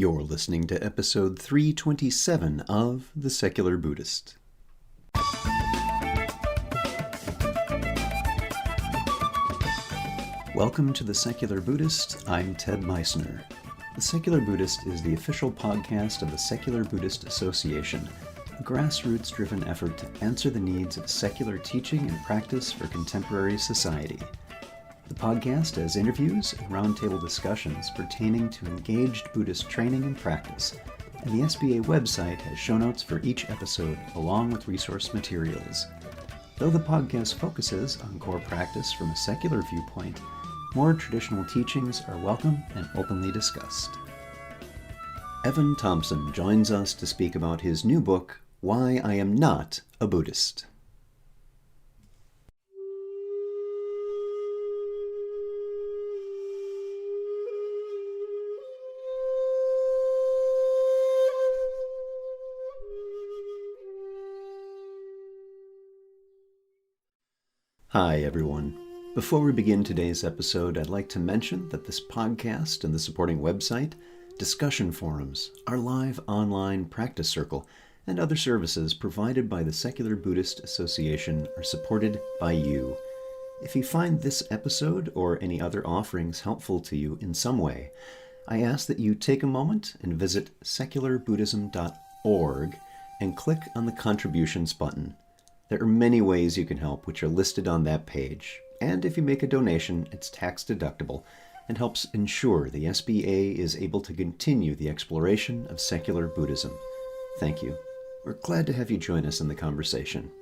You're listening to episode 327 of The Secular Buddhist. Welcome to The Secular Buddhist. I'm Ted Meissner. The Secular Buddhist is the official podcast of the Secular Buddhist Association, a grassroots-driven effort to answer the needs of secular teaching and practice for contemporary society. The podcast has interviews and roundtable discussions pertaining to engaged Buddhist training and practice, and the SBA website has show notes for each episode along with resource materials. Though the podcast focuses on core practice from a secular viewpoint, more traditional teachings are welcome and openly discussed. Evan Thompson joins us to speak about his new book, Why I Am Not a Buddhist. Hi, everyone. Before we begin today's episode, I'd like to mention that this podcast and the supporting website, discussion forums, our live online practice circle, and other services provided by the Secular Buddhist Association are supported by you. If you find this episode or any other offerings helpful to you in some way, I ask that you take a moment and visit secularbuddhism.org and click on the contributions button. There are many ways you can help, which are listed on that page. And if you make a donation, it's tax deductible and helps ensure the SBA is able to continue the exploration of secular Buddhism. Thank you. We're glad to have you join us in the conversation.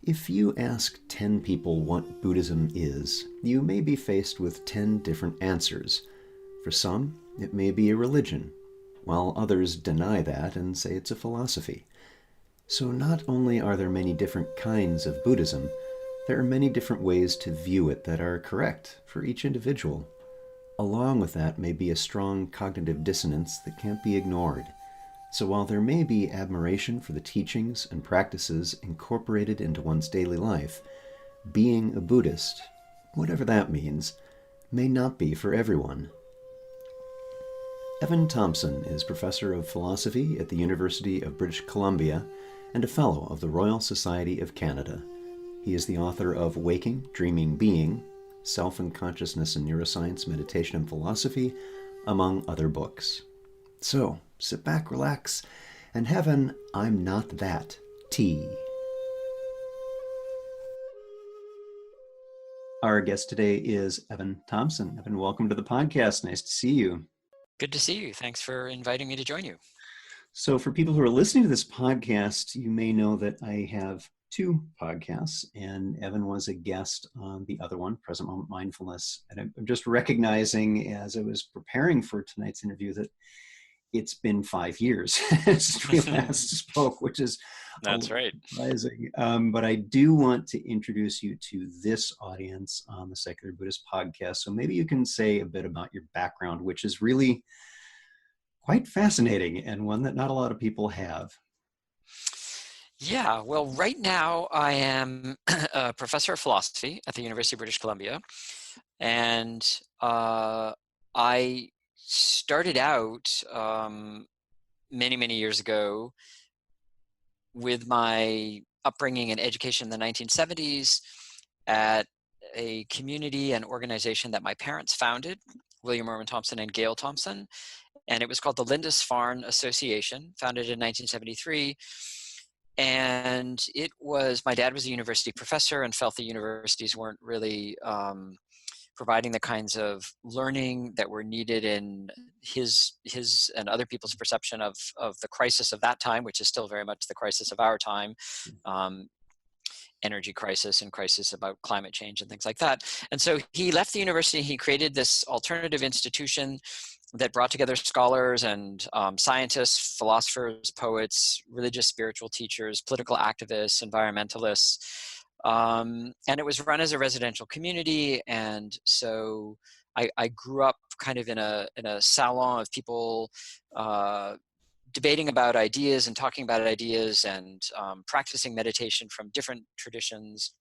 If you ask 10 people what Buddhism is, you may be faced with 10 different answers. For some, it may be a religion, while others deny that and say it's a philosophy. So not only are there many different kinds of Buddhism, there are many different ways to view it that are correct for each individual. Along with that may be a strong cognitive dissonance that can't be ignored. So while there may be admiration for the teachings and practices incorporated into one's daily life, being a Buddhist, whatever that means, may not be for everyone. Evan Thompson is professor of philosophy at the University of British Columbia and a fellow of the Royal Society of Canada. He is the author of Waking, Dreaming, Being, Self and Consciousness in Neuroscience, Meditation and Philosophy, among other books. So, sit back, relax, and have an I'm Not That tea. Our guest today is Evan Thompson. Evan, welcome to the podcast. Nice to see you. Good to see you. Thanks for inviting me to join you. So for people who are listening to this podcast, you may know that I have two podcasts, and Evan was a guest on the other one, Present Moment Mindfulness. And I'm just recognizing as I was preparing for tonight's interview that it's been 5 years since we last spoke, which is That's right. Surprising. But I do want to introduce you to this audience on the Secular Buddhist podcast. So maybe you can say a bit about your background, which is really quite fascinating and one that not a lot of people have. Yeah, well, right now I am a professor of philosophy at the University of British Columbia. And I started out many, many years ago with my upbringing and education in the 1970s at a community and organization that my parents founded, William Norman Thompson and Gail Thompson. And it was called the Lindisfarne Association, founded in 1973. And it was, my dad was a university professor and felt the universities weren't really providing the kinds of learning that were needed in his and other people's perception of the crisis of that time, which is still very much the crisis of our time, energy crisis and crisis about climate change and things like that. And so he left the university, he created this alternative institution that brought together scholars and scientists, philosophers, poets, religious, spiritual teachers, political activists, environmentalists. And it was run as a residential community. And so I grew up kind of in a salon of people debating about ideas and talking about ideas and practicing meditation from different traditions.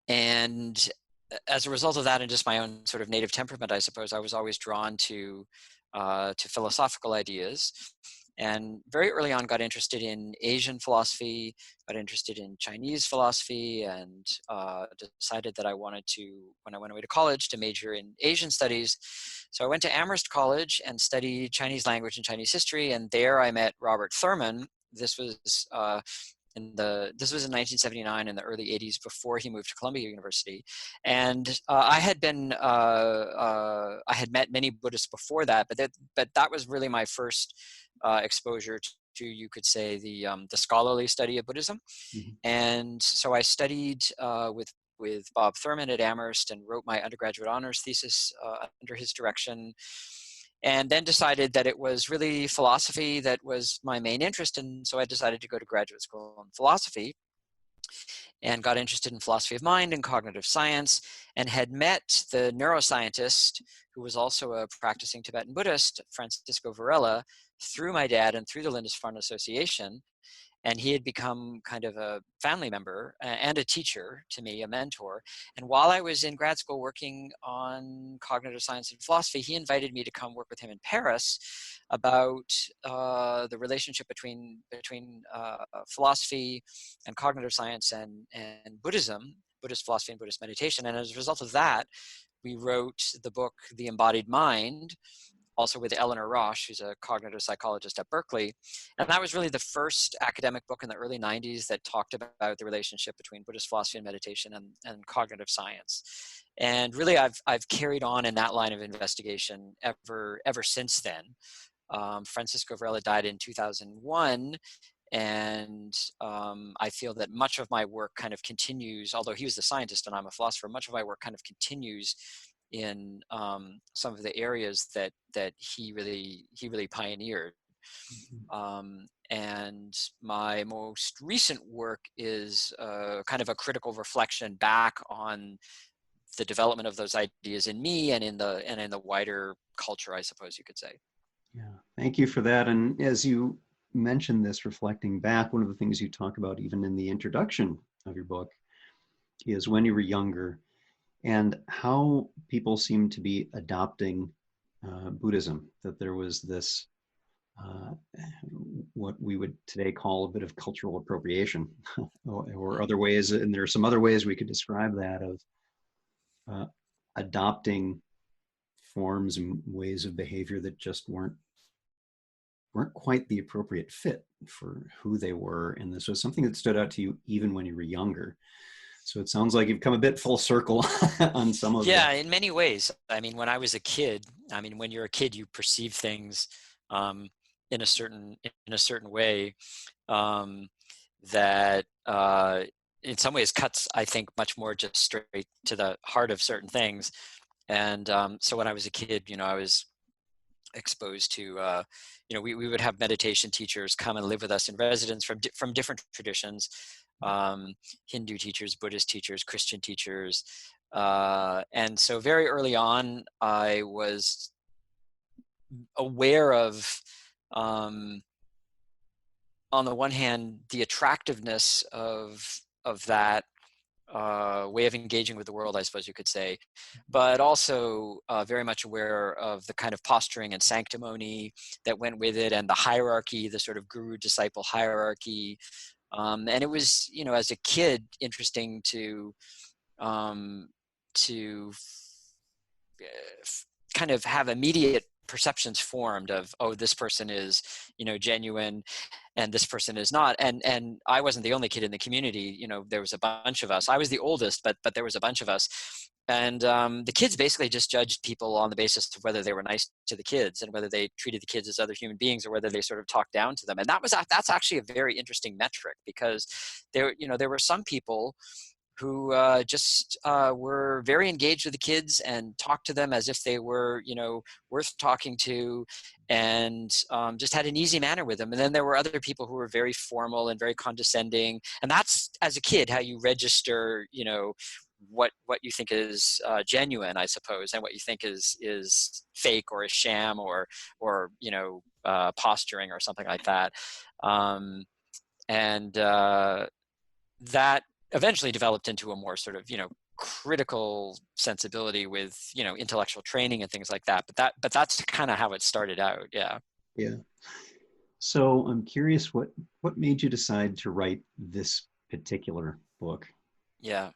And as a result of that and just my own sort of native temperament, I suppose, I was always drawn to philosophical ideas. And very early on got interested in Asian philosophy, got interested in Chinese philosophy, and decided that I wanted to, when I went away to college, to major in Asian studies. So I went to Amherst College and studied Chinese language and Chinese history, and there I met Robert Thurman. This was this was in 1979, in the early 80s, before he moved to Columbia University. And I had met many Buddhists before that, but that was really my first exposure to, you could say, the scholarly study of Buddhism. Mhm. And so I studied with Bob Thurman at Amherst and wrote my undergraduate honors thesis under his direction, and then decided that it was really philosophy that was my main interest. And so I decided to go to graduate school in philosophy, and got interested in philosophy of mind and cognitive science, and had met the neuroscientist who was also a practicing Tibetan Buddhist, Francisco Varela, through my dad and through the Lindisfarne Association. And he had become kind of a family member and a teacher to me, a mentor. And while I was in grad school working on cognitive science and philosophy, he invited me to come work with him in Paris about the relationship between philosophy and cognitive science and Buddhism, Buddhist philosophy and Buddhist meditation. And as a result of that, we wrote the book, The Embodied Mind, also with Eleanor Roche, who's a cognitive psychologist at Berkeley. And that was really the first academic book in the early 90s that talked about the relationship between Buddhist philosophy and meditation and cognitive science. And really, I've carried on in that line of investigation ever since then. Francisco Varela died in 2001, and I feel that much of my work kind of continues, although he was the scientist and I'm a philosopher, much of my work kind of continues in some of the areas that he really pioneered. And my most recent work is kind of a critical reflection back on the development of those ideas in me and in the wider culture, I suppose you could say. Yeah, thank you for that. And as you mentioned this, reflecting back, one of the things you talk about even in the introduction of your book is when you were younger and how people seem to be adopting Buddhism, that there was this, uh, what we would today call a bit of cultural appropriation, or other ways, and there are some other ways we could describe that, of adopting forms and ways of behavior that just weren't quite the appropriate fit for who they were. And this was something that stood out to you even when you were younger. So it sounds like you've come a bit full circle on some of Yeah, that. in many ways. I mean, when I was a kid, I mean, when you're a kid, you perceive things um, in a certain way um, that in some ways cuts, I think, much more just straight to the heart of certain things. And so when I was a kid, I was exposed to, we would have meditation teachers come and live with us in residence from different traditions, Hindu teachers, Buddhist teachers, Christian teachers. And so very early on, I was aware of, on the one hand, the attractiveness of that way of engaging with the world, I suppose you could say, but also very much aware of the kind of posturing and sanctimony that went with it, and the hierarchy, the sort of guru-disciple hierarchy. And it was, as a kid, interesting um, to kind of have immediate perceptions formed of, oh, this person is, genuine, and this person is not. And I wasn't the only kid in the community. There was a bunch of us. I was the oldest, but there was a bunch of us. And the kids basically just judged people on the basis of whether they were nice to the kids and whether they treated the kids as other human beings, or whether they sort of talked down to them. And that's actually a very interesting metric, because there were some people who just were very engaged with the kids and talked to them as if they were, worth talking to, and just had an easy manner with them. And then there were other people who were very formal and very condescending. And that's, as a kid, how you register, what you think is genuine, I suppose, and what you think is fake or a sham or posturing or something like that. And that eventually developed into a more sort of, critical sensibility with, intellectual training and things like that. But that's kind of how it started out. Yeah. Yeah. So I'm curious, what made you decide to write this particular book? Yeah.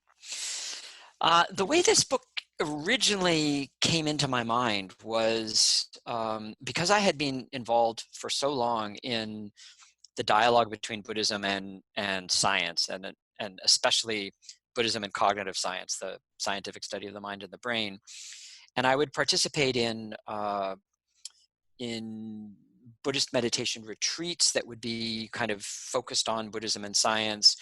The way this book originally came into my mind was because I had been involved for so long in the dialogue between Buddhism and science, and especially Buddhism and cognitive science, the scientific study of the mind and the brain. And I would participate in Buddhist meditation retreats that would be kind of focused on Buddhism and science.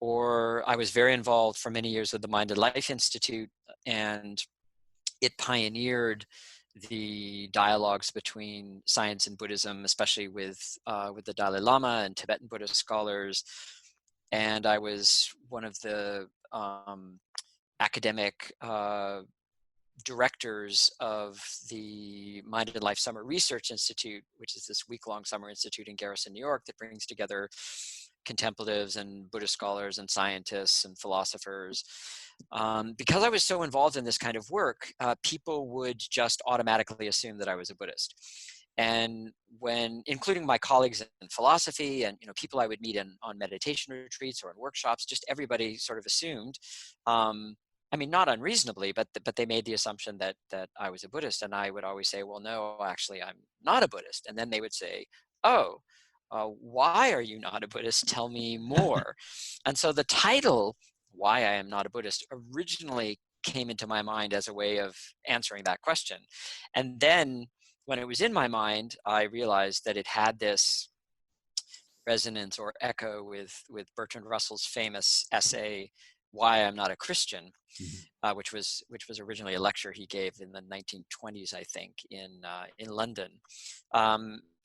Or I was very involved for many years with the Mind and Life Institute, and it pioneered the dialogues between science and Buddhism, especially with the Dalai Lama and Tibetan Buddhist scholars. And I was one of the academic directors of the Mind and Life Summer Research Institute, which is this week-long summer institute in Garrison, New York, that brings together contemplatives and Buddhist scholars and scientists and philosophers. Because I was so involved in this kind of work, people would just automatically assume that I was a Buddhist. And including my colleagues in philosophy and people I would meet on meditation retreats or in workshops, just everybody sort of assumed, not unreasonably, but they made the assumption that I was a Buddhist. And I would always say, well, no, actually, I'm not a Buddhist. And then they would say, oh, why are you not a Buddhist? Tell me more. And so the title, Why I Am Not a Buddhist, originally came into my mind as a way of answering that question. And then when it was in my mind, I realized that it had this resonance or echo with Bertrand Russell's famous essay, Why I'm Not a Christian, which was originally a lecture he gave in the 1920s, I think, in London.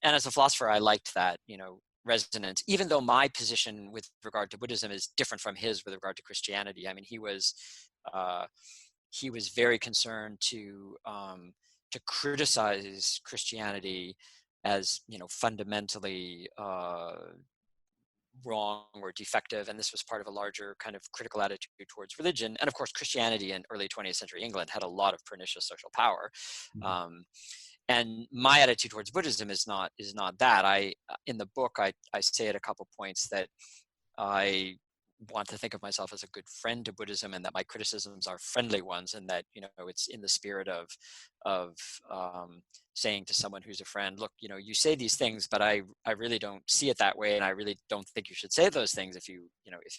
And as a philosopher, I liked that, resonance, even though my position with regard to Buddhism is different from his with regard to Christianity. I mean, he was very concerned to criticize Christianity as, fundamentally wrong or defective, and this was part of a larger kind of critical attitude towards religion. And of course, Christianity in early 20th century England had a lot of pernicious social power. And my attitude towards Buddhism is not that. In the book, I say at a couple points that I want to think of myself as a good friend to Buddhism, and that my criticisms are friendly ones, and that it's in the spirit of saying to someone who's a friend, look, you say these things, but I really don't see it that way, and I really don't think you should say those things if you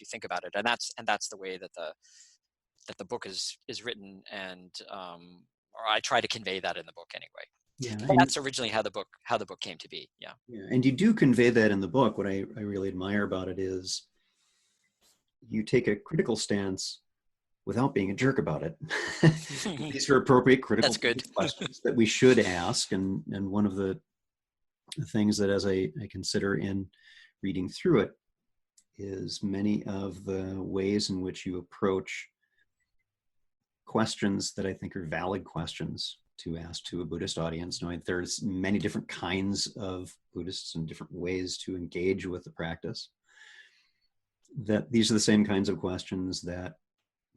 think about it. And that's the way that the book is written, and or I try to convey that in the book anyway. Yeah, That's originally how the book came to be. Yeah. Yeah, and you do convey that in the book. What I really admire about it is you take a critical stance without being a jerk about it. These are appropriate critical questions that we should ask. And one of the things that, as I consider in reading through it, is many of the ways in which you approach questions that I think are valid questions to ask to a Buddhist audience, knowing there's many different kinds of Buddhists and different ways to engage with the practice, that these are the same kinds of questions that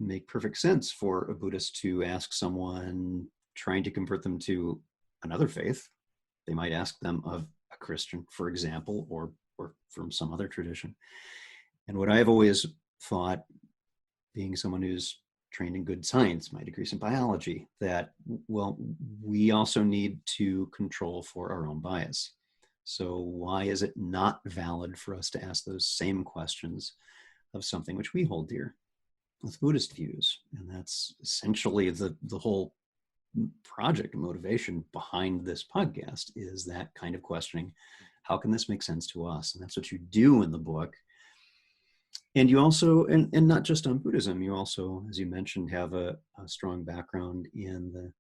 make perfect sense for a Buddhist to ask someone trying to convert them to another faith. They might ask them of a Christian, for example, or from some other tradition. And what I've always thought, being someone who's trained in good science, my degree's in biology, that, well, we also need to control for our own bias. So why is it not valid for us to ask those same questions of something which we hold dear with Buddhist views? And that's essentially the whole project motivation behind this podcast, is that kind of questioning. How can this make sense to us? And that's what you do in the book. And you also, and not just on Buddhism, you also, as you mentioned, have a strong background in the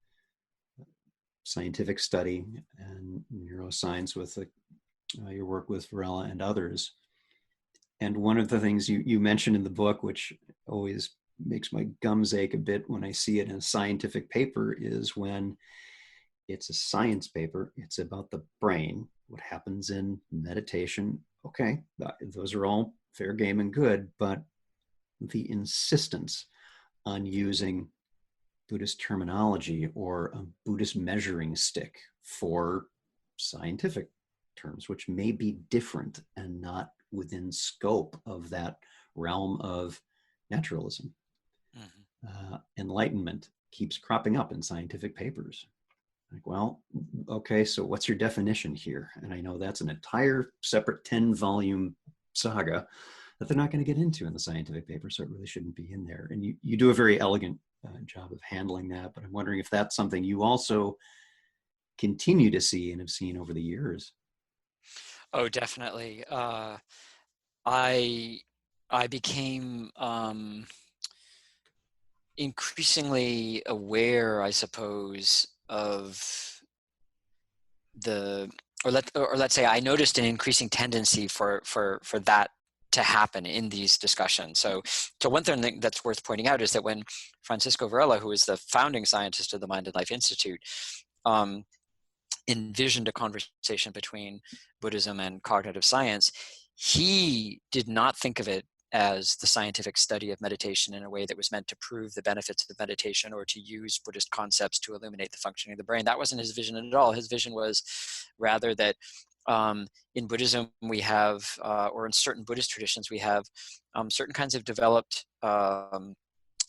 scientific study and neuroscience with your work with Varela and others. And one of the things you mentioned in the book, which always makes my gums ache a bit when I see it in a scientific paper, is when it's a science paper, it's about the brain, what happens in meditation. Okay, those are all fair game and good, but the insistence on using Buddhist terminology or a Buddhist measuring stick for scientific terms, which may be different and not within scope of that realm of naturalism. Enlightenment keeps cropping up in scientific papers. Like, well, okay, so what's your definition here? And I know that's an entire separate 10-volume saga that they're not going to get into in the scientific paper, so it really shouldn't be in there. And you do a very elegant job of handling that, but I'm wondering if that's something you also continue to see and have seen over the years. Oh, definitely. I became increasingly aware, I suppose, of let's say I noticed an increasing tendency for that to happen in these discussions. So one thing that's worth pointing out is that when Francisco Varela, who is the founding scientist of the Mind and Life Institute, envisioned a conversation between Buddhism and cognitive science, he did not think of it as the scientific study of meditation in a way that was meant to prove the benefits of meditation or to use Buddhist concepts to illuminate the functioning of the brain. That wasn't his vision at all. His vision was rather that in Buddhism we have, or in certain Buddhist traditions, we have certain kinds of developed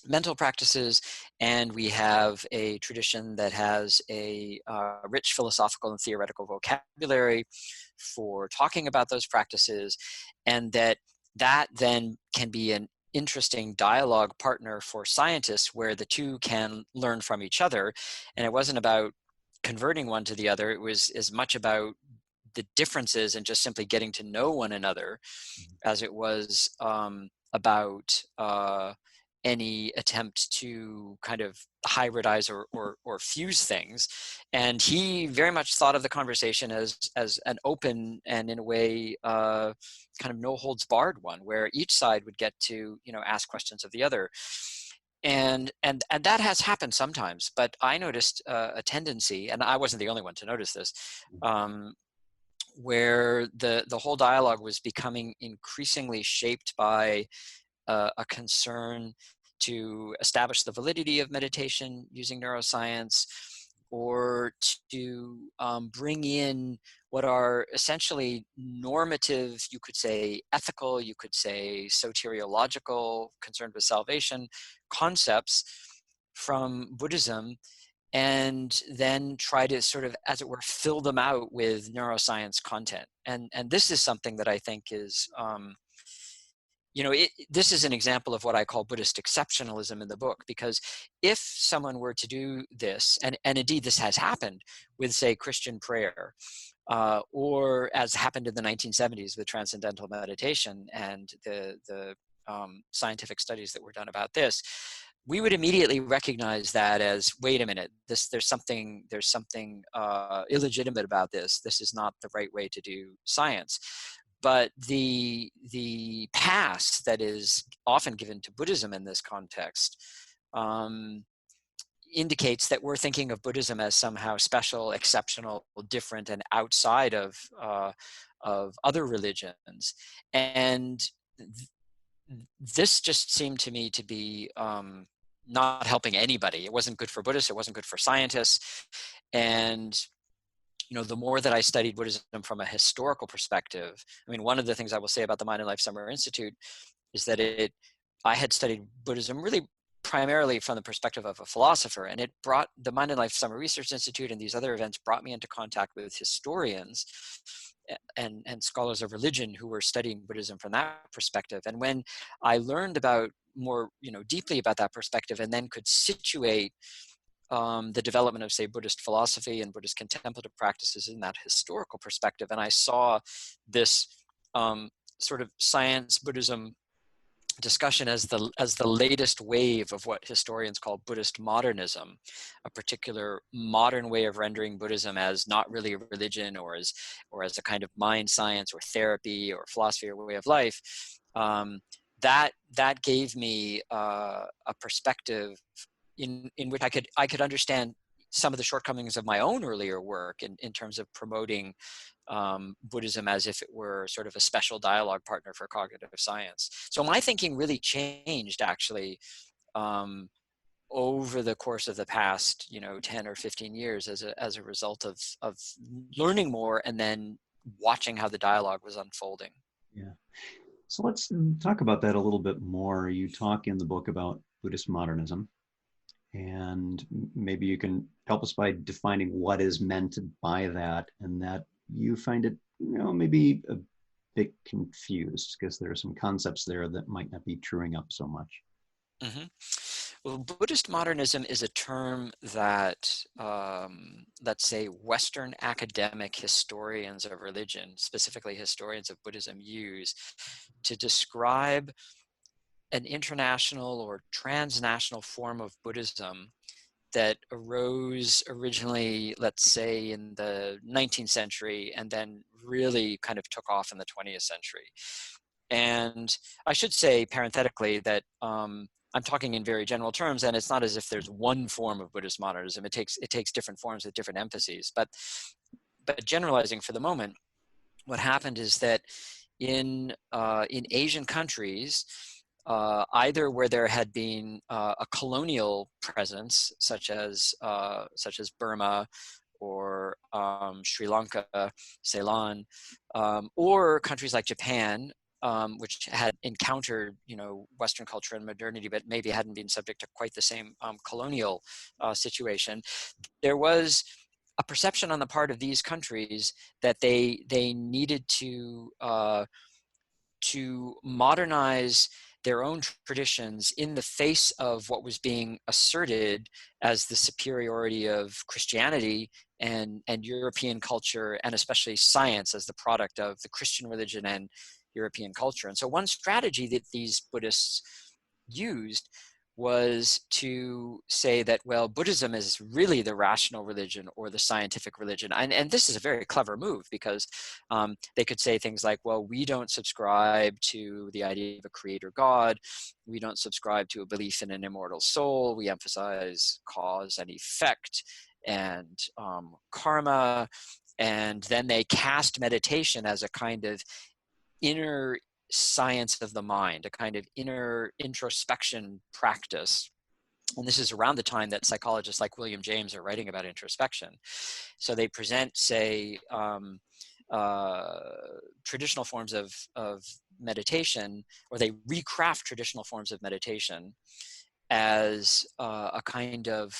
mental practices, and we have a tradition that has a rich philosophical and theoretical vocabulary for talking about those practices, and that then can be an interesting dialogue partner for scientists where the two can learn from each other. And it wasn't about converting one to the other. It was as much about the differences and just simply getting to know one another as it was about any attempt to kind of hybridize or fuse things. And he very much thought of the conversation as an open and, in a way, kind of no holds barred one, where each side would get to, ask questions of the other. And that has happened sometimes, but I noticed a tendency, and I wasn't the only one to notice this, where the whole dialogue was becoming increasingly shaped by a concern to establish the validity of meditation using neuroscience, or to bring in what are essentially normative, you could say ethical, you could say soteriological, concerned with salvation concepts from Buddhism, and then try to sort of, as it were, fill them out with neuroscience content. And this is something that I think is this is an example of what I call Buddhist exceptionalism in the book, because if someone were to do this, and indeed this has happened with, say, Christian prayer, or as happened in the 1970s with transcendental meditation and the scientific studies that were done about this, we would immediately recognize that as, wait a minute, there's something illegitimate about this. This is not the right way to do science. But the pass that is often given to Buddhism in this context indicates that we're thinking of Buddhism as somehow special, exceptional, different, and outside of other religions. And this just seemed to me to be not helping anybody. It wasn't good for Buddhists. It wasn't good for scientists. And the more that I studied Buddhism from a historical perspective, I mean, one of the things I will say about the Mind and Life Summer Institute is that I had studied Buddhism really primarily from the perspective of a philosopher, and it brought the Mind and Life Summer Research Institute and these other events brought me into contact with historians and scholars of religion who were studying Buddhism from that perspective. And when I learned about more, deeply about that perspective, and then could situate the development of, say, Buddhist philosophy and Buddhist contemplative practices in that historical perspective, and I saw this sort of science Buddhism discussion as the latest wave of what historians call Buddhist modernism, a particular modern way of rendering Buddhism as not really a religion, or as a kind of mind science or therapy or philosophy or way of life. That gave me a perspective in which I could understand some of the shortcomings of my own earlier work in terms of promoting Buddhism as if it were sort of a special dialogue partner for cognitive science. So my thinking really changed, actually, over the course of the past, 10 or 15 years as a result of learning more and then watching how the dialogue was unfolding. Yeah. So let's talk about that a little bit more. You talk in the book about Buddhist modernism, and maybe you can help us by defining what is meant by that, and that you find it, maybe a bit confused because there are some concepts there that might not be truing up so much. Mm-hmm. Well, Buddhist modernism is a term that, let's say, Western academic historians of religion, specifically historians of Buddhism, use to describe an international or transnational form of Buddhism that arose originally, let's say, in the 19th century and then really kind of took off in the 20th century. And I should say parenthetically that I'm talking in very general terms, and it's not as if there's one form of Buddhist modernism. It takes different forms with different emphases. But generalizing for the moment, what happened is that in Asian countries, either where there had been a colonial presence, such as Burma or Sri Lanka, Ceylon, or countries like Japan, which had encountered, Western culture and modernity, but maybe hadn't been subject to quite the same colonial situation. There was a perception on the part of these countries that they needed to modernize their own traditions in the face of what was being asserted as the superiority of Christianity and European culture, and especially science as the product of the Christian religion and European culture. And so one strategy that these Buddhists used was to say that, well, Buddhism is really the rational religion or the scientific religion. And this is a very clever move because they could say things like, well, we don't subscribe to the idea of a creator God. We don't subscribe to a belief in an immortal soul. We emphasize cause and effect and karma. And then they cast meditation as a kind of inner science of the mind, a kind of inner introspection practice. And this is around the time that psychologists like William James are writing about introspection. So they present, say, traditional forms of meditation, or they recraft traditional forms of meditation as a kind of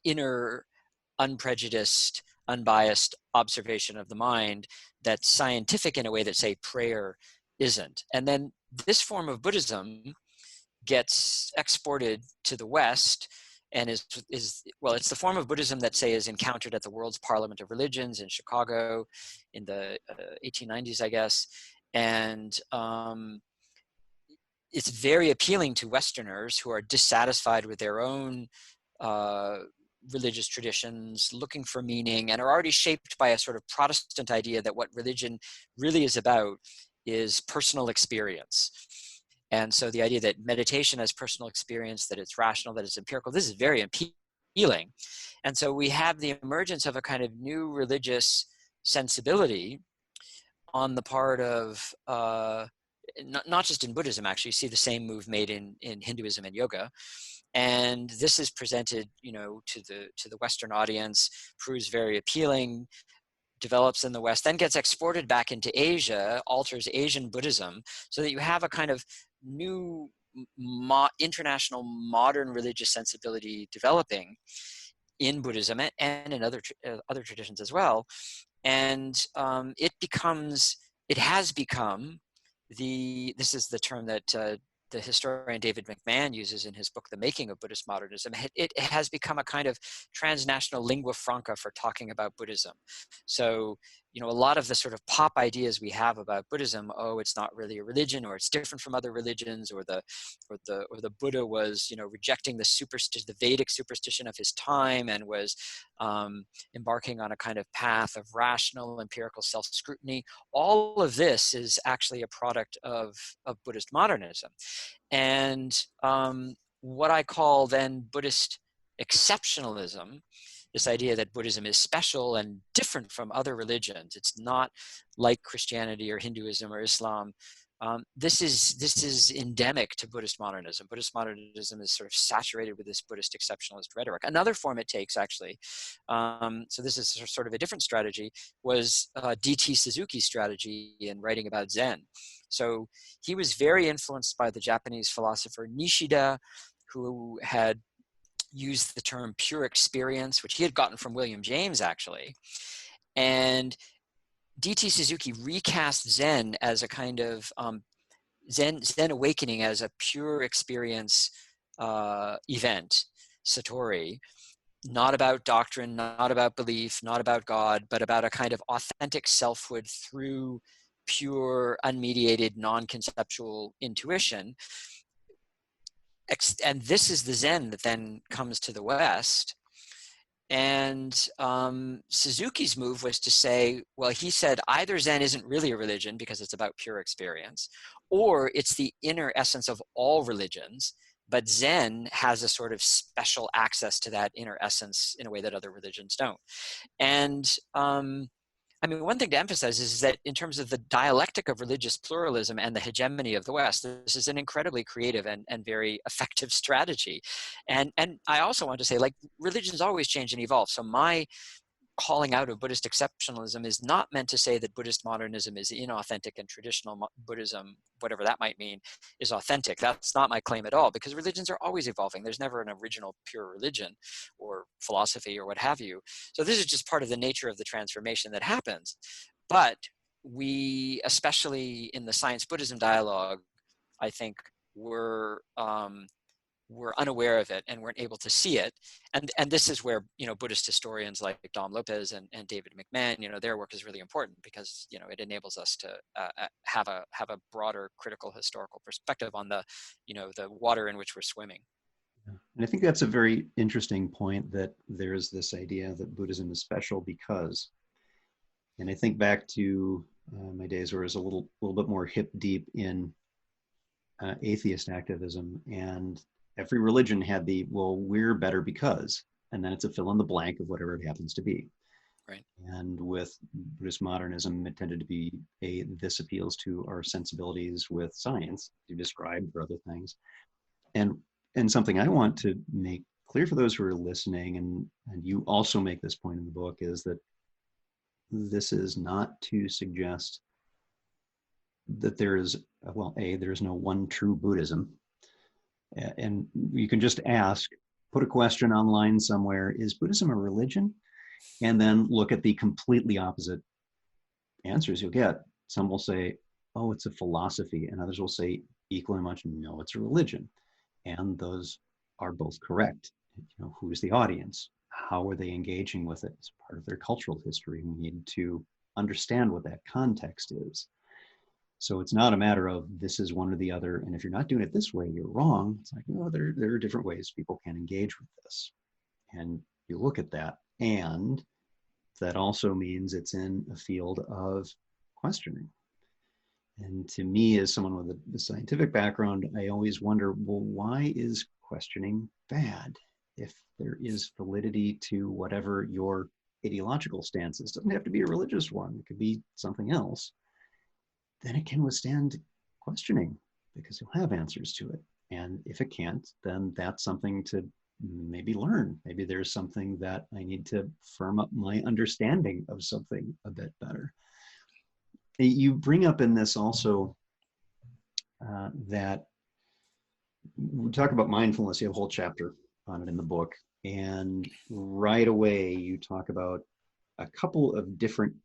inner, unprejudiced, unbiased observation of the mind that's scientific in a way that, say, prayer isn't. And then this form of Buddhism gets exported to the West and is well, it's the form of Buddhism that, say, is encountered at the World's Parliament of Religions in Chicago in the 1890s, I guess. And it's very appealing to Westerners who are dissatisfied with their own religious traditions, looking for meaning, and are already shaped by a sort of Protestant idea that what religion really is about is personal experience. And so the idea that meditation as personal experience, that it's rational, that it's empirical, this is very appealing. And so we have the emergence of a kind of new religious sensibility on the part of, not just in Buddhism, actually. You see the same move made in Hinduism and yoga. And this is presented, to the Western audience, proves very appealing, develops in the West, then gets exported back into Asia, alters Asian Buddhism, so that you have a kind of new international modern religious sensibility developing in Buddhism and in other traditions as well. And it has become this is the term that the historian David McMahon uses in his book, The Making of Buddhist Modernism. It has become a kind of transnational lingua franca for talking about Buddhism. So, a lot of the sort of pop ideas we have about Buddhism, it's not really a religion, or it's different from other religions, or the Buddha was, rejecting the Vedic superstition of his time and was embarking on a kind of path of rational empirical self-scrutiny. All of this is actually a product of Buddhist modernism. And what I call then Buddhist exceptionalism, this idea that Buddhism is special and different from other religions. It's not like Christianity or Hinduism or Islam, This is endemic to Buddhist modernism. Buddhist modernism is sort of saturated with this Buddhist exceptionalist rhetoric. Another form it takes, actually, so this is sort of a different strategy, was D.T. Suzuki's strategy in writing about Zen. So he was very influenced by the Japanese philosopher Nishida, who had used the term pure experience, which he had gotten from William James, actually. And D.T. Suzuki recast Zen as a kind of Zen awakening as a pure experience event, satori, not about doctrine, not about belief, not about God, but about a kind of authentic selfhood through pure, unmediated, non-conceptual intuition. And this is the Zen that then comes to the West. And Suzuki's move was to say, well, he said either Zen isn't really a religion because it's about pure experience, or it's the inner essence of all religions, but Zen has a sort of special access to that inner essence in a way that other religions don't. And I mean, one thing to emphasize is that in terms of the dialectic of religious pluralism and the hegemony of the West, this is an incredibly creative and very effective strategy. And I also want to say, like, religions always change and evolve. So my calling out of Buddhist exceptionalism is not meant to say that Buddhist modernism is inauthentic and traditional Buddhism, whatever that might mean, is authentic. That's not my claim at all, because religions are always evolving. There's never an original pure religion or philosophy or what have you. So this is just part of the nature of the transformation that happens. But we, especially in the science Buddhism dialogue, I think were unaware of it and weren't able to see it. And this is where, Buddhist historians like Dom Lopez and David McMahon, their work is really important, because, it enables us to have a broader critical historical perspective on the water in which we're swimming. And I think that's a very interesting point, that there's this idea that Buddhism is special because, and I think back to my days where I was a little bit more hip deep in atheist activism, and every religion had the, well, we're better because, and then it's a fill in the blank of whatever it happens to be. Right. And with Buddhist modernism, it tended to be this appeals to our sensibilities with science, you described, or other things. And something I want to make clear for those who are listening, and you also make this point in the book, is that this is not to suggest that there is, well, there is no one true Buddhism. And you can just ask, put a question online somewhere, is Buddhism a religion? And then look at the completely opposite answers you'll get. Some will say, oh, it's a philosophy, and others will say equally much, no, it's a religion. And those are both correct. Who's the audience? How are they engaging with it? It's part of their cultural history. We need to understand what that context is. So it's not a matter of this is one or the other, and if you're not doing it this way, you're wrong. It's like, there are different ways people can engage with this. And you look at that, and that also means it's in a field of questioning. And to me, as someone with a scientific background, I always wonder, well, why is questioning bad? If there is validity to whatever your ideological stance is, it doesn't have to be a religious one, it could be something else, then it can withstand questioning because you'll have answers to it. And if it can't, then that's something to maybe learn. Maybe there's something that I need to firm up my understanding of something a bit better. You bring up in this also that we talk about mindfulness. You have a whole chapter on it in the book. And right away, you talk about a couple of different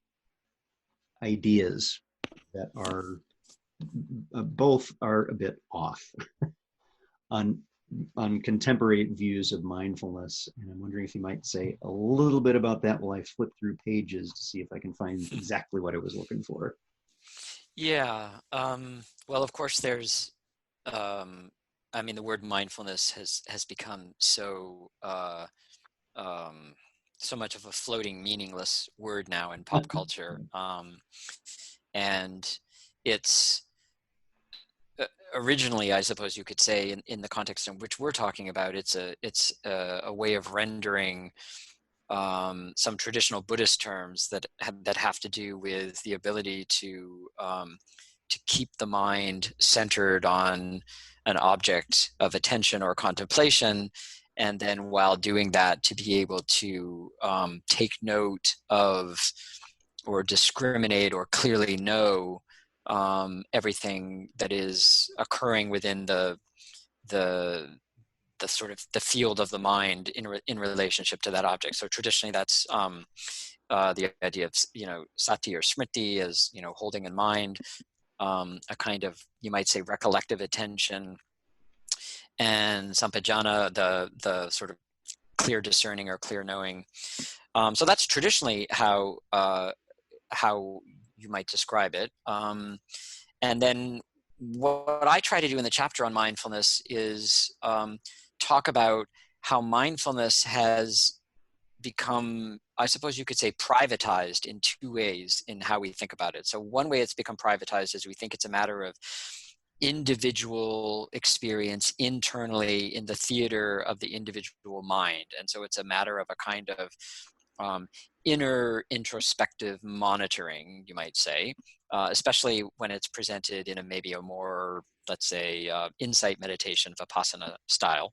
ideas that are both are a bit off on contemporary views of mindfulness. And I'm wondering if you might say a little bit about that while I flip through pages to see if I can find exactly what I was looking for. Yeah. Well, of course, there's, I mean, the word mindfulness has become so so much of a floating, meaningless word now in pop culture, and it's originally, I suppose you could say, in the context in which we're talking about, it's a way of rendering some traditional Buddhist terms that have to do with the ability to to keep the mind centered on an object of attention or contemplation, and then while doing that to be able to take note of or discriminate or clearly know everything that is occurring within the sort of the field of the mind in relationship to that object. So traditionally, that's the idea of sati or smriti as holding in mind a kind of, you might say, recollective attention, and sampajana, the sort of clear discerning or clear knowing. So that's traditionally how you might describe it. And then what I try to do in the chapter on mindfulness is talk about how mindfulness has become, I suppose you could say, privatized in two ways in how we think about it. So one way it's become privatized is we think it's a matter of individual experience internally in the theater of the individual mind. And so it's a matter of a kind of inner introspective monitoring, you might say, especially when it's presented in maybe a more, let's say, insight meditation, Vipassana style.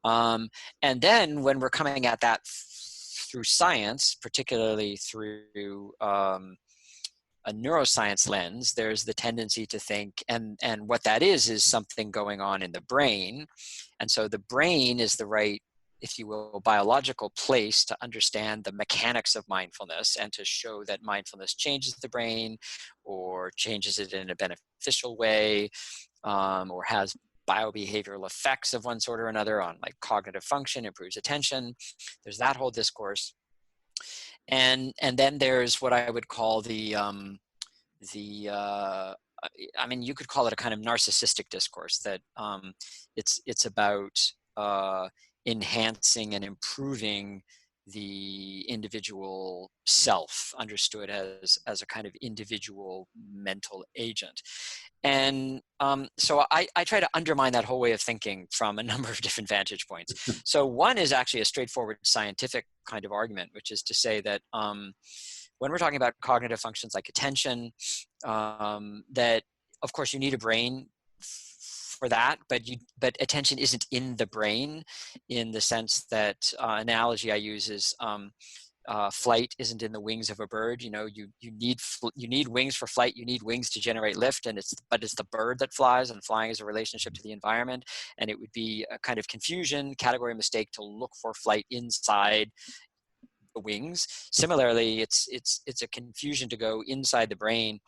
And then when we're coming at that through science, particularly through a neuroscience lens, there's the tendency to think, and what that is something going on in the brain. And so the brain is the right, if you will, biological place to understand the mechanics of mindfulness and to show that mindfulness changes the brain or changes it in a beneficial way, or has biobehavioral effects of one sort or another on like cognitive function, improves attention. There's that whole discourse. And then there's what I would call I mean, you could call it a kind of narcissistic discourse that it's about enhancing and improving the individual self, understood as a kind of individual mental agent. And so I try to undermine that whole way of thinking from a number of different vantage points. So one is actually a straightforward scientific kind of argument, which is to say that when we're talking about cognitive functions like attention, that of course you need a brain for that, but attention isn't in the brain, in the sense that analogy I use is flight isn't in the wings of a bird. You need wings for flight. You need wings to generate lift, but it's the bird that flies, and flying is a relationship to the environment. And it would be a kind of confusion, category mistake to look for flight inside the wings. Similarly, it's a confusion to go inside the brain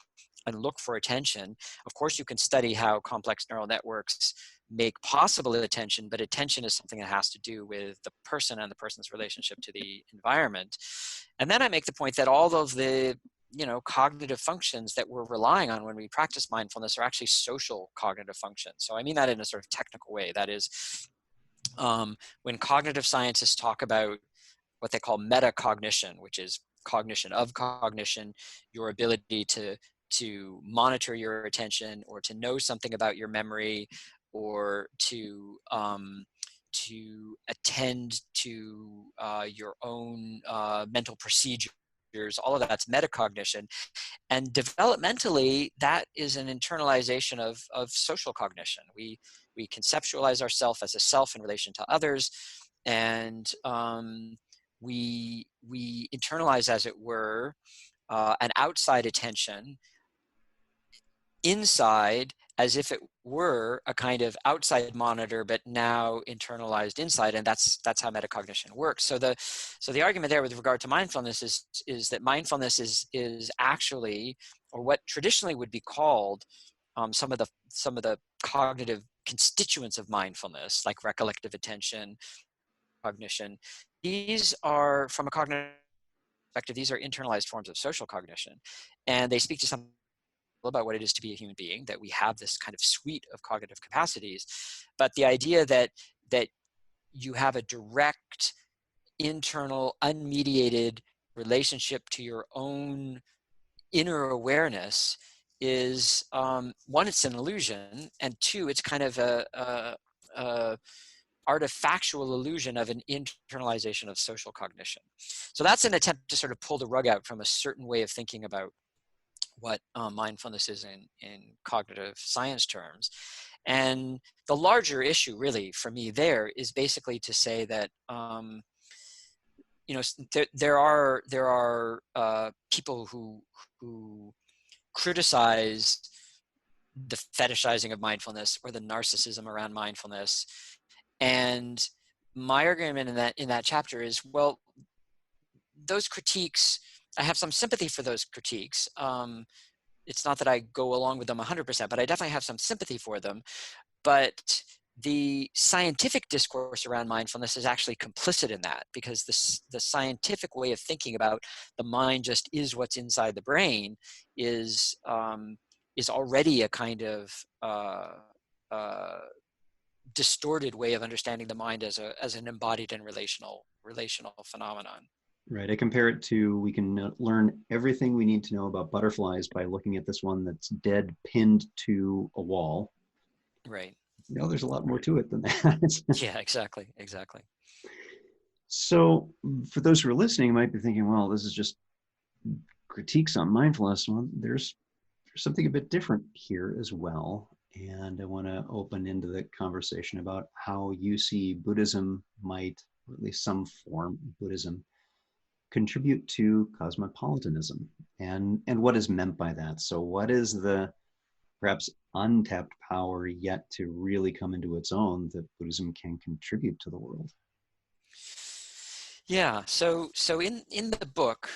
and look for attention. Of course, you can study how complex neural networks make possible attention, but attention is something that has to do with the person and the person's relationship to the environment. And then I make the point that all of the cognitive functions that we're relying on when we practice mindfulness are actually social cognitive functions. So I mean that in a sort of technical way. That is, when cognitive scientists talk about what they call metacognition, which is cognition of cognition, your ability to monitor your attention, or to know something about your memory, or to attend to your own mental procedures. All of that's metacognition. And developmentally, that is an internalization of social cognition. We conceptualize ourselves as a self in relation to others, and we internalize, as it were, an outside attention inside, as if it were a kind of outside monitor, but now internalized inside, and that's how metacognition works. So the argument there with regard to mindfulness is that mindfulness is actually, or what traditionally would be called, some of the cognitive constituents of mindfulness, like recollective attention, cognition. These are, from a cognitive perspective, these are internalized forms of social cognition, and they speak to something about what it is to be a human being, that we have this kind of suite of cognitive capacities. But the idea that you have a direct, internal, unmediated relationship to your own inner awareness is, one, it's an illusion, and two, it's kind of a artifactual illusion of an internalization of social cognition. So that's an attempt to sort of pull the rug out from a certain way of thinking about what mindfulness is in cognitive science terms. And the larger issue really for me there is basically to say that, there are people who criticize the fetishizing of mindfulness or the narcissism around mindfulness. And my argument in that chapter is, well, those critiques, I have some sympathy for those critiques. It's not that I go along with them 100%, but I definitely have some sympathy for them. But the scientific discourse around mindfulness is actually complicit in that, because the scientific way of thinking about the mind just is what's inside the brain is already a kind of uh, distorted way of understanding the mind as an embodied and relational phenomenon. Right. I compare it to, we can learn everything we need to know about butterflies by looking at this one that's dead pinned to a wall. Right. There's a lot more to it than that. Yeah, exactly. So for those who are listening, might be thinking, well, this is just critiques on mindfulness. Well, there's something a bit different here as well. And I want to open into the conversation about how you see Buddhism might, or at least some form of Buddhism, contribute to cosmopolitanism, and what is meant by that. So what is the perhaps untapped power yet to really come into its own that Buddhism can contribute to the world? Yeah. So in the book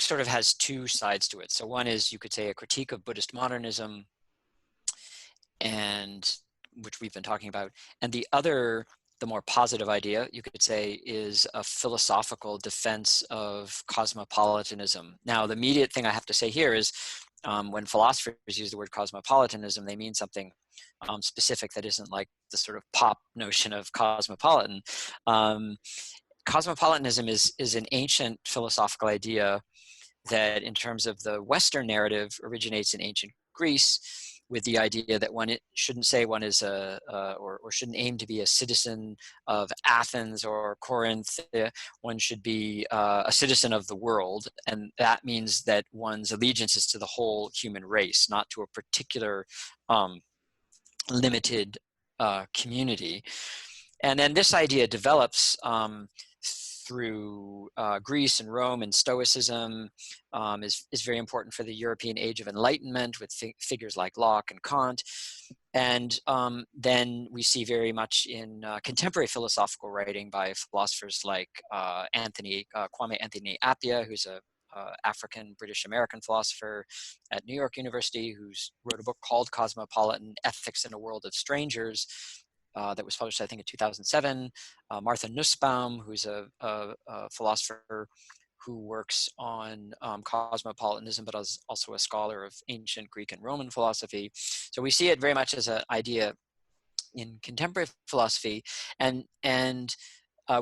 sort of has two sides to it. So one is, you could say, a critique of Buddhist modernism, and which we've been talking about, and the other, the more positive idea, you could say, is a philosophical defense of cosmopolitanism. Now, the immediate thing I have to say here is, when philosophers use the word cosmopolitanism, they mean something specific that isn't like the sort of pop notion of cosmopolitan. Um, Cosmopolitanism is an ancient philosophical idea that, in terms of the Western narrative, originates in ancient Greece, with the idea that one shouldn't say one is or shouldn't aim to be a citizen of Athens or Corinth. One should be a citizen of the world, and that means that one's allegiance is to the whole human race, not to a particular limited community. And then this idea develops through Greece and Rome, and Stoicism is very important for the European Age of Enlightenment, with figures like Locke and Kant. And then we see very much in contemporary philosophical writing by philosophers like Kwame Anthony Appiah, who's a African British American philosopher at New York University, who's wrote a book called Cosmopolitan Ethics in a World of Strangers, that was published, I think, in 2007. Martha Nussbaum, who's a philosopher who works on cosmopolitanism, but is also a scholar of ancient Greek and Roman philosophy. So we see it very much as an idea in contemporary philosophy, and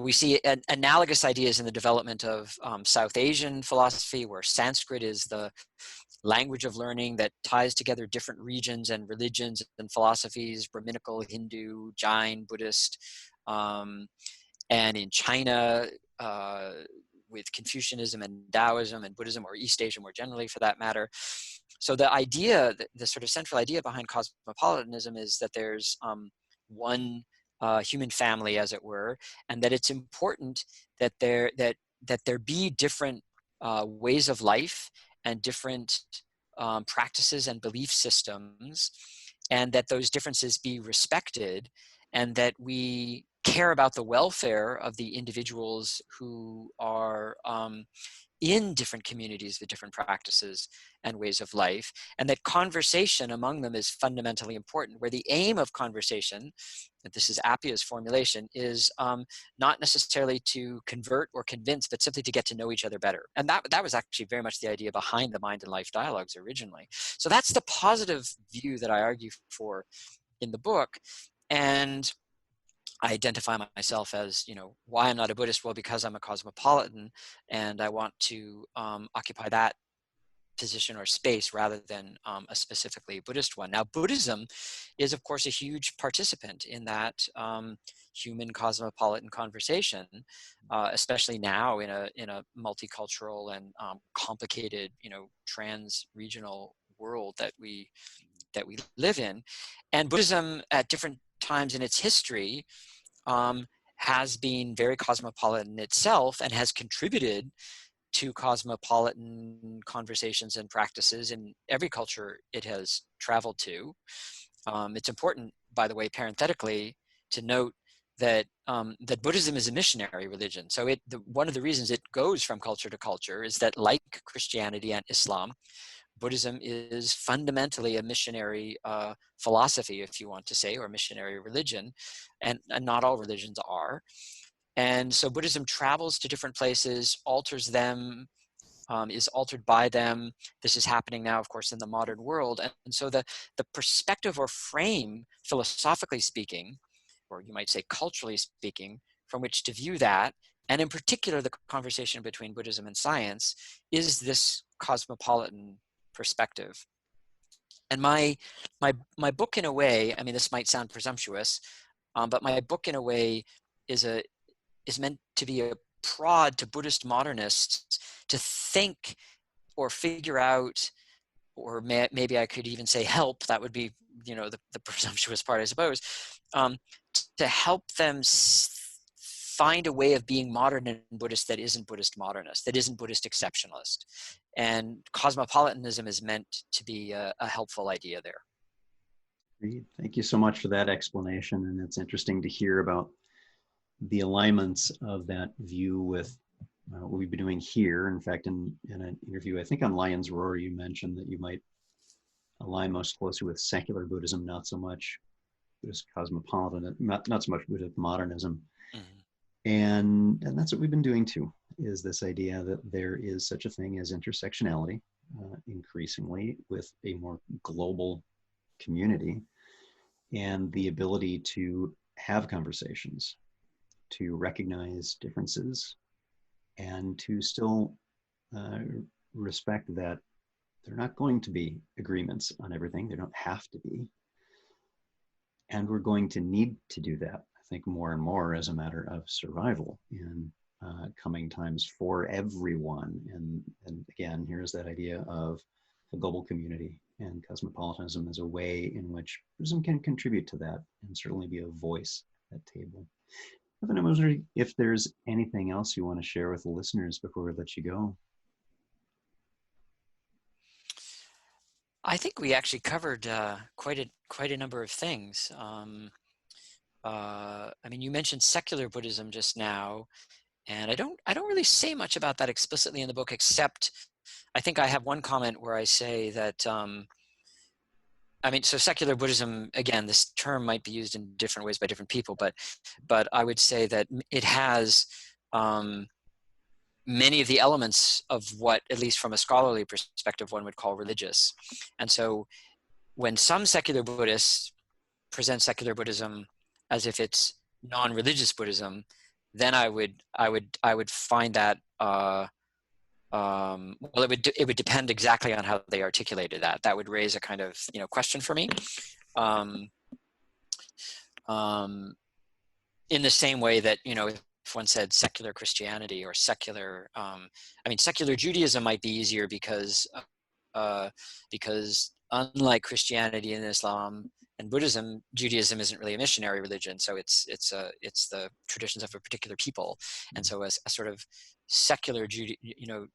we see analogous ideas in the development of South Asian philosophy, where Sanskrit is the language of learning that ties together different regions and religions and philosophies: Brahminical, Hindu, Jain, Buddhist. And in China, with Confucianism and Taoism and Buddhism, or East Asia more generally for that matter. So the idea, the sort of central idea behind cosmopolitanism, is that there's one human family, as it were, and that it's important that there be different ways of life and different practices and belief systems, and that those differences be respected, and that we care about the welfare of the individuals who are in different communities with different practices and ways of life, and that conversation among them is fundamentally important, where the aim of conversation, and this is Appiah's formulation, is not necessarily to convert or convince, but simply to get to know each other better. And that was actually very much the idea behind the Mind and Life dialogues originally. So that's the positive view that I argue for in the book. And I identify myself as, why I'm not a Buddhist? Well, because I'm a cosmopolitan, and I want to occupy that position or space rather than a specifically Buddhist one. Now, Buddhism is, of course, a huge participant in that human cosmopolitan conversation, especially now in a multicultural and complicated, trans-regional world that we live in. And Buddhism, at different times in its history, has been very cosmopolitan itself and has contributed to cosmopolitan conversations and practices in every culture it has traveled to. It's important, by the way, parenthetically, to note that that Buddhism is a missionary religion. So one of the reasons it goes from culture to culture is that, like Christianity and Islam, Buddhism is fundamentally a missionary philosophy, if you want to say, or missionary religion, and not all religions are. And so Buddhism travels to different places, alters them, is altered by them. This is happening now, of course, in the modern world. And so the perspective or frame, philosophically speaking, or you might say culturally speaking, from which to view that, and in particular the conversation between Buddhism and science, is this cosmopolitan perspective. And my book, in a way, I mean, this might sound presumptuous, but my book, in a way, is meant to be a prod to Buddhist modernists to think or figure out, or maybe I could even say help, that would be, the presumptuous part, I suppose, to help them find a way of being modern and Buddhist that isn't Buddhist modernist, that isn't Buddhist exceptionalist. And cosmopolitanism is meant to be a helpful idea there. Great. Thank you so much for that explanation. And it's interesting to hear about the alignments of that view with what we've been doing here. In fact, in an interview, I think on Lion's Roar, you mentioned that you might align most closely with secular Buddhism, not so much Buddhist cosmopolitan, not so much Buddhist modernism. Mm-hmm. And that's what we've been doing too, is this idea that there is such a thing as intersectionality, increasingly with a more global community, and the ability to have conversations, to recognize differences, and to still respect that they're not going to be agreements on everything. They don't have to be. And we're going to need to do that, I think, more and more as a matter of survival in coming times for everyone. And again, here's that idea of a global community and cosmopolitanism as a way in which Buddhism can contribute to that and certainly be a voice at that table. Evan, I'm wondering if there's anything else you want to share with the listeners before we let you go. I think we actually covered quite a number of things. I mean, you mentioned secular Buddhism just now, and I don't really say much about that explicitly in the book, except I think I have one comment where I say that, I mean, so secular Buddhism, again, this term might be used in different ways by different people, but I would say that it has many of the elements of what, at least from a scholarly perspective, one would call religious. And so when some secular Buddhists present secular Buddhism as if it's non-religious Buddhism, then I would find that well, it would depend exactly on how they articulated that. That would raise a kind of question for me. In the same way that if one said secular Christianity or secular, I mean, secular Judaism might be easier because unlike Christianity and Islam and Buddhism, Judaism isn't really a missionary religion, so it's the traditions of a particular people, and so as a sort of secular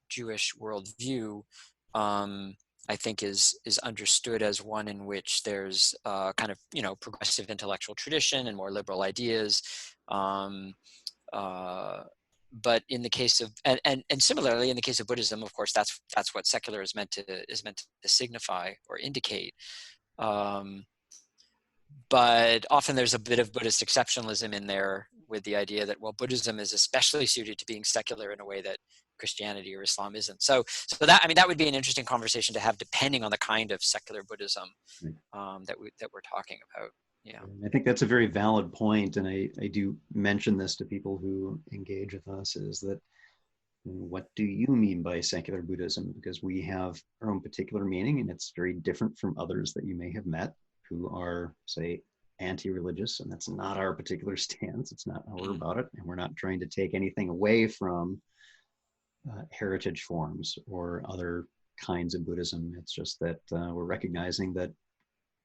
Jewish worldview, I think is understood as one in which there's kind of progressive intellectual tradition and more liberal ideas. But in the case of and similarly in the case of Buddhism, of course, that's what secular is meant to signify or indicate. But often there's a bit of Buddhist exceptionalism in there, with the idea that, well, Buddhism is especially suited to being secular in a way that Christianity or Islam isn't. So that, I mean, that would be an interesting conversation to have, depending on the kind of secular Buddhism that we're talking about. Yeah, I think that's a very valid point, and I do mention this to people who engage with us, is that what do you mean by secular Buddhism? Because we have our own particular meaning, and it's very different from others that you may have met who are, say, anti-religious, and that's not our particular stance. It's not how we're about it, and we're not trying to take anything away from heritage forms or other kinds of Buddhism. It's just that we're recognizing that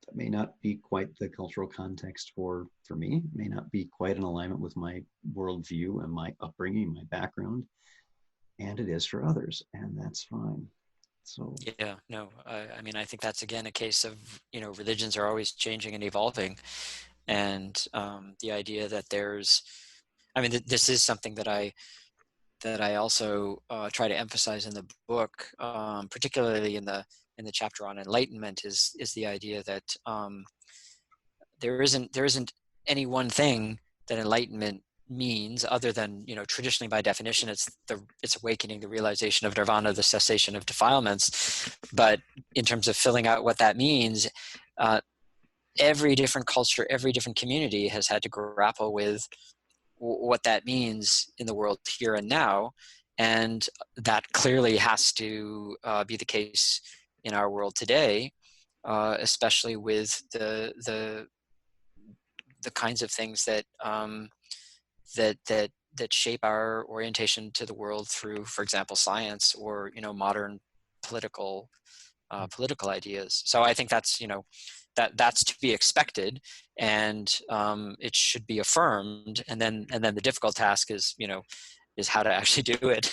that may not be quite the cultural context for me, may not be quite in alignment with my worldview and my upbringing, my background, and it is for others, and that's fine. So Yeah, no, I mean, I think that's again a case of, religions are always changing and evolving, and the idea that this is something that I also try to emphasize in the book, particularly in the chapter on enlightenment, is the idea that there isn't any one thing that enlightenment means, other than, traditionally by definition it's awakening, the realization of nirvana, the cessation of defilements. But in terms of filling out what that means, every different culture, every different community has had to grapple with what that means in the world here and now, and that clearly has to be the case in our world today, especially with the kinds of things that that shape our orientation to the world through, for example, science, or modern political ideas. So I think that's that's to be expected, and it should be affirmed. And then the difficult task is how to actually do it.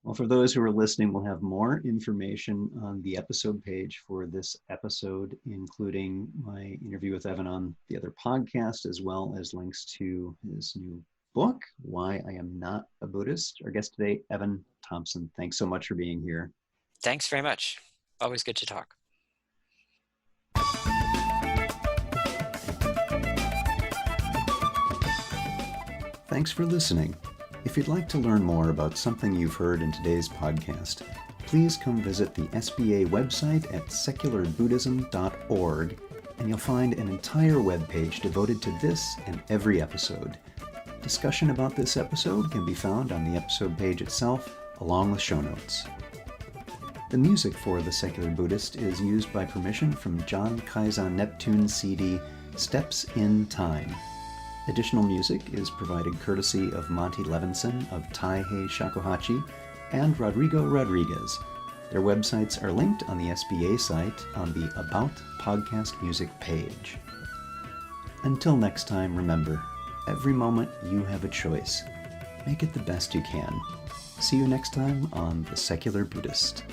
well, for those who are listening, we'll have more information on the episode page for this episode, including my interview with Evan on the other podcast, as well as links to his new book, Why I Am Not a Buddhist. Our guest today, Evan Thompson. Thanks so much for being here. Thanks very much. Always good to talk. Thanks for listening. If you'd like to learn more about something you've heard in today's podcast, please come visit the SBA website at secularbuddhism.org, and you'll find an entire webpage devoted to this and every episode. Discussion about this episode can be found on the episode page itself, along with show notes. The music for The Secular Buddhist is used by permission from John Kaizan Neptune's CD, Steps in Time. Additional music is provided courtesy of Monty Levinson of Taihei Shakuhachi and Rodrigo Rodriguez. Their websites are linked on the SBA site on the About Podcast Music page. Until next time, remember, every moment you have a choice. Make it the best you can. See you next time on The Secular Buddhist.